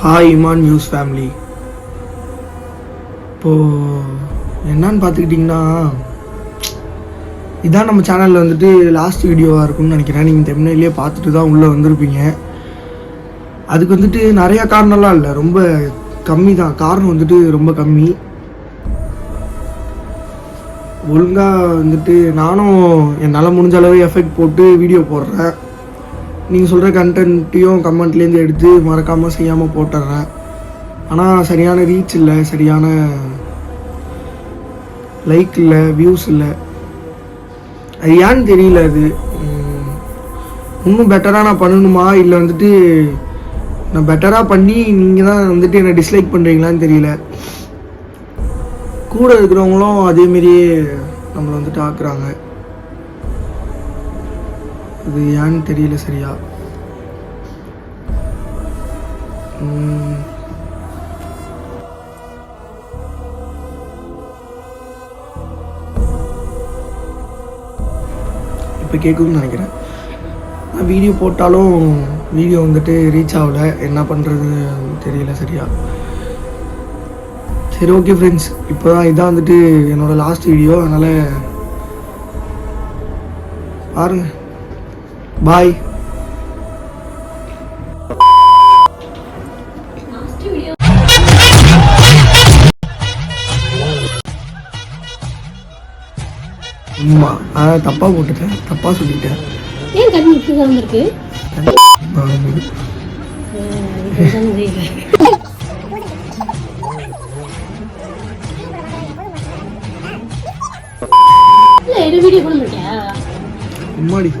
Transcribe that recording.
Hi Imman news family. இப்போது என்னன்னு பார்த்துக்கிட்டிங்கன்னா, இதான் நம்ம சேனலில் வந்துட்டு லாஸ்ட் வீடியோவாக இருக்கும்னு நினைக்கிறேன். நீங்கள் தமிழ்லேயே பார்த்துட்டு தான் உள்ளே வந்திருப்பீங்க. அதுக்கு வந்துட்டு நிறையா காரணம்லாம் இல்லை, ரொம்ப கம்மி தான். காரணம் வந்துட்டு ரொம்ப கம்மி. ஒழுங்காக வந்துட்டு நானும் என்னால் முடிஞ்ச அளவு எஃபெக்ட் போட்டு வீடியோ போடுறேன். நீங்கள் சொல்கிற கண்டென்ட்டையும் கமெண்ட்லேருந்து எடுத்து மறக்காமல் செய்யாமல் போட்டுடுறேன். ஆனால் சரியான ரீச் இல்லை, சரியான லைக் இல்லை, வியூஸ் இல்லை. அது ஏன்னு தெரியல. அது இன்னும் பெட்டராக நான் பண்ணணுமா, இல்லை வந்துட்டு நான் பெட்டராக பண்ணி நீங்கள் தான் வந்துட்டு என்னை டிஸ்லைக் பண்ணுறீங்களான்னு தெரியல. கூட இருக்கிறவங்களும் அதேமாரியே நம்மளை வந்துட்டு ஆக்குறாங்க. அது ஏன்னு தெரியல சரியா. இப்போ கேட்குதுன்னு நினைக்கிறேன். நான் வீடியோ போட்டாலும் வீடியோ வந்துட்டு ரீச் ஆகலை. என்ன பண்ணுறது தெரியல சரியா. சரி, ஓகே ஃப்ரெண்ட்ஸ், இப்போ தான் இதான் வந்துட்டு என்னோடய லாஸ்ட் வீடியோ. அதனால் பாருங்கள். பாய். அம்மா தப்பாக போட்டுட்டேன், தப்பாக சொல்லிட்டேன். ஏன் கண்ணு இப்படி வந்திருக்கு? வீடியோ போட மாட்டியா? அம்மாடி